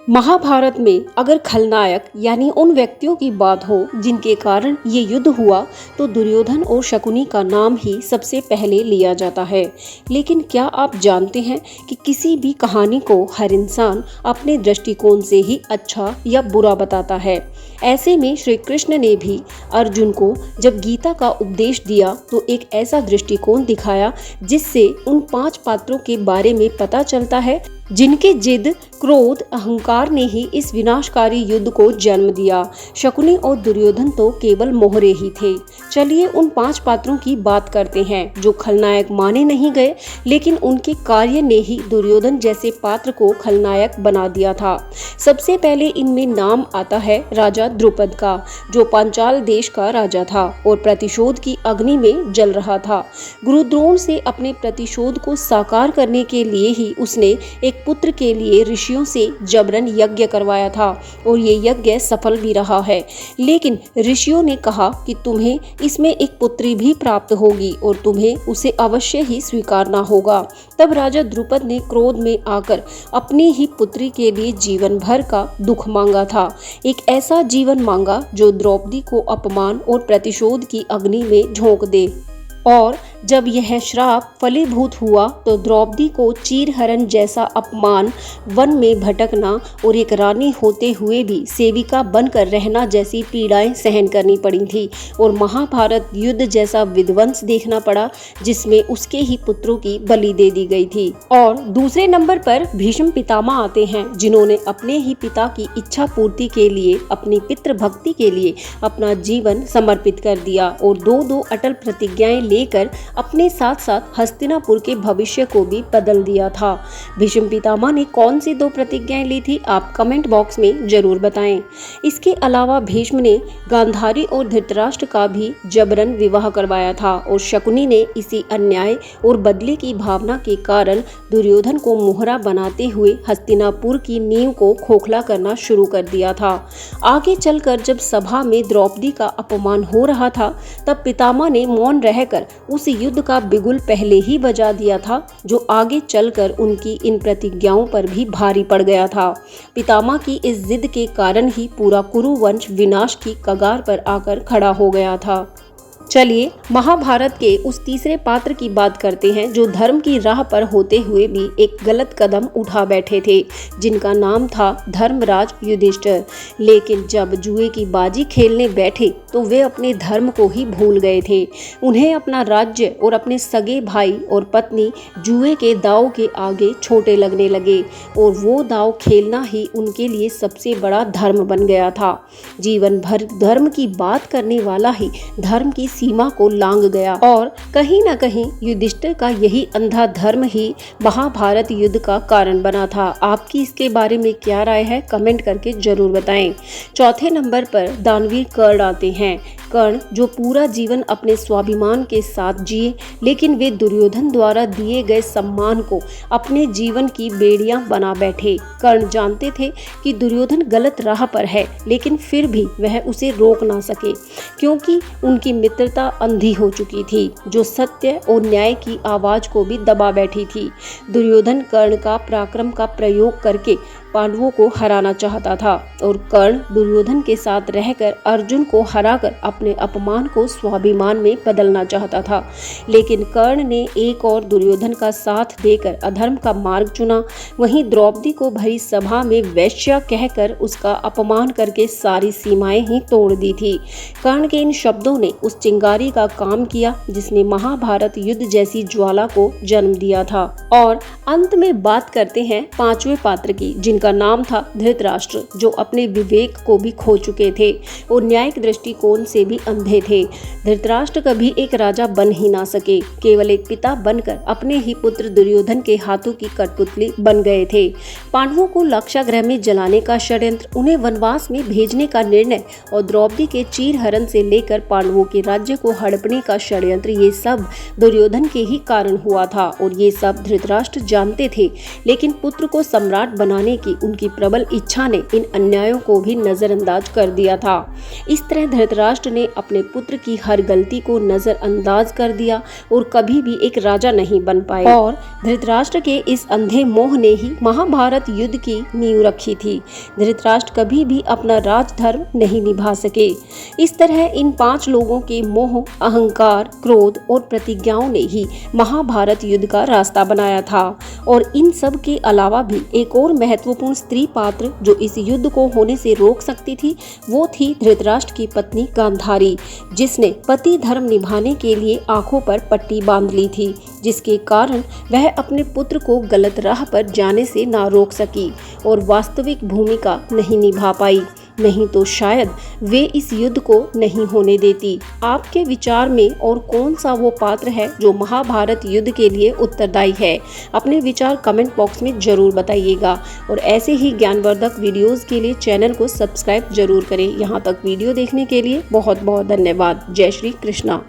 महाभारत में अगर खलनायक यानी उन व्यक्तियों की बात हो जिनके कारण ये युद्ध हुआ तो दुर्योधन और शकुनी का नाम ही सबसे पहले लिया जाता है। लेकिन क्या आप जानते हैं कि किसी भी कहानी को हर इंसान अपने दृष्टिकोण से ही अच्छा या बुरा बताता है। ऐसे में श्री कृष्ण ने भी अर्जुन को जब गीता का उपदेश दिया तो एक ऐसा दृष्टिकोण दिखाया जिससे उन 5 पात्रों के बारे में पता चलता है जिनके जिद, क्रोध, अहंकार ने ही इस विनाशकारी युद्ध को जन्म दिया। शकुनी और दुर्योधन तो केवल मोहरे ही थे। चलिए उन 5 पात्रों की बात करते हैं जो खलनायक माने नहीं गए, लेकिन उनके कार्य ने ही दुर्योधन जैसे पात्र को खलनायक बना दिया था। सबसे पहले इनमें नाम आता है राजा द्रुपद का, जो पांचाल देश का राजा था और प्रतिशोध की अग्नि में जल रहा था। गुरु द्रोण से अपने प्रतिशोध को साकार करने के लिए ही उसने एक पुत्र के लिए ऋषियों से जबरन यज्ञ करवाया था और ये यज्ञ सफल भी रहा है। लेकिन ऋषियों ने कहा कि तुम्हें इसमें एक पुत्री भी प्राप्त होगी और तुम्हें उसे अवश्य ही स्वीकारना होगा। तब राजा द्रुपद ने क्रोध में आकर अपनी ही पुत्री के लिए जीवन भर का दुख मांगा था। एक ऐसा जीवन मांगा जो द्रौपदी को अपमान और प्रतिशोध की अग्नि में झोंक दे। और जब यह श्राप फलीभूत हुआ तो द्रौपदी को चीरहरण जैसा अपमान, वन में भटकना और एक रानी होते हुए भी सेविका बनकर रहना जैसी पीड़ाएं सहन करनी पड़ी थी और महाभारत युद्ध जैसा विध्वंस देखना पड़ा जिसमें उसके ही पुत्रों की बलि दे दी गई थी। और दूसरे नंबर पर भीष्म पितामह आते हैं, जिन्होंने अपने ही पिता की इच्छा पूर्ति के लिए, अपनी पितृभक्ति के लिए अपना जीवन समर्पित कर दिया और 2-2 अटल प्रतिज्ञाएं लेकर अपने साथ साथ हस्तिनापुर के भविष्य को भी बदल दिया था। भीष्म पितामह ने कौन सी 2 प्रतिज्ञाएं ली थी, आप कमेंट बॉक्स में जरूर बताएं। इसके अलावा भीष्म ने गांधारी और धृतराष्ट्र का भी जबरन विवाह करवाया था और शकुनी ने इसी अन्याय और बदले की भावना के कारण दुर्योधन को मोहरा बनाते हुए हस्तिनापुर की नींव को खोखला करना शुरू कर दिया था। आगे चलकर जब सभा में द्रौपदी का अपमान हो रहा था तब पितामह ने मौन रहकर उस युद्ध का बिगुल पहले ही बजा दिया था, जो आगे चलकर उनकी इन प्रतिज्ञाओं पर भी भारी पड़ गया था। पितामह की इस जिद के कारण ही पूरा कुरु वंश विनाश की कगार पर आकर खड़ा हो गया था। चलिए महाभारत के उस तीसरे पात्र की बात करते हैं जो धर्म की राह पर होते हुए भी एक गलत कदम उठा बैठे थे, जिनका नाम था धर्मराज युधिष्ठिर। लेकिन जब जुए की बाजी खेलने बैठे तो वे अपने धर्म को ही भूल गए थे। उन्हें अपना राज्य और अपने सगे भाई और पत्नी जुए के दांव के आगे छोटे लगने लगे और वो दांव खेलना ही उनके लिए सबसे बड़ा धर्म बन गया था। जीवन भर धर्म की बात करने वाला ही धर्म की सीमा को लांघ गया और कहीं न कहीं युधिष्ठिर का यही अंधा धर्म ही महाभारत युद्ध का कारण बना था। आपकी इसके बारे में क्या राय है, कमेंट करके जरूर बताएं। चौथे नंबर पर दानवीर कर्ण आते हैं। कर्ण जो पूरा जीवन अपने स्वाभिमान के साथ जिए, लेकिन वे दुर्योधन द्वारा दिए गए सम्मान को अपने जीवन की बेड़ियां बना बैठे। कर्ण जानते थे कि दुर्योधन गलत राह पर है, लेकिन फिर भी वह उसे रोक ना सके क्योंकि उनकी मित्रता अंधी हो चुकी थी, जो सत्य और न्याय की आवाज को भी दबा बैठी थी। दुर्योधन कर्ण का पराक्रम का प्रयोग करके पांडवों को हराना चाहता था और कर्ण दुर्योधन के साथ रहकर अर्जुन को हराकर अपने अपमान को स्वाभिमान में बदलना चाहता था। लेकिन कर्ण ने एक और दुर्योधन का साथ देकर अधर्म का मार्ग चुना। वहीं द्रौपदी को भरी सभा में वैश्या कहकर उसका अपमान करके सारी सीमाएं ही तोड़ दी थी। कर्ण के इन शब्दों ने उस चिंगारी का काम किया जिसने महाभारत युद्ध जैसी ज्वाला को जन्म दिया था। और अंत में बात करते हैं 5वें पात्र की, जिनका नाम था धृतराष्ट्र, जो अपने विवेक को भी खो चुके थे और न्यायिक दृष्टिकोण से भी अंधे थे। धृतराष्ट्र कभी एक राजा बन ही ना सके, केवल एक पिता बनकर अपने ही पुत्र दुर्योधन के हाथों की कठपुतली बन गए थे। पांडवों को लक्षागृह में जलाने का षड्यंत्र, उन्हें वनवास में भेजने का निर्णय और द्रौपदी के चीरहरण से लेकर पांडवों के राज्य को हड़पने का षड्यंत्र, ये सब दुर्योधन के ही कारण हुआ था और ये सब धृतराष्ट्र जानते थे। लेकिन पुत्र को सम्राट बनाने की उनकी प्रबल इच्छा ने इन अन्यायों को भी नजरअंदाज कर दिया था। इस तरह धृतराष्ट्र ने अपने पुत्र की हर गलती को नजरअंदाज कर दिया और कभी भी एक राजा नहीं बन पाए। और धृतराष्ट्र के इस अंधे मोह ने ही महाभारत युद्ध की नींव रखी थी। धृतराष्ट्र कभी भी अपना राजधर्म नहीं निभा सके। इस तरह इन 5 लोगों के मोह, अहंकार, क्रोध और प्रतिज्ञाओं ने ही महाभारत युद्ध का रास्ता बनाया था। और इन सब के अलावा भी एक और महत्वपूर्ण स्त्री पात्र जो इस युद्ध को होने से रोक सकती थी, वो थी धृतराष्ट्र की पत्नी गांधारी, जिसने पति धर्म निभाने के लिए आंखों पर पट्टी बांध ली थी, जिसके कारण वह अपने पुत्र को गलत राह पर जाने से ना रोक सकी और वास्तविक भूमिका नहीं निभा पाई। नहीं तो शायद वे इस युद्ध को नहीं होने देती। आपके विचार में और कौन सा वो पात्र है जो महाभारत युद्ध के लिए उत्तरदायी है? अपने विचार कमेंट बॉक्स में जरूर बताइएगा और ऐसे ही ज्ञानवर्धक वीडियोस के लिए चैनल को सब्सक्राइब जरूर करें। यहाँ तक वीडियो देखने के लिए बहुत बहुत धन्यवाद। जय श्री कृष्णा।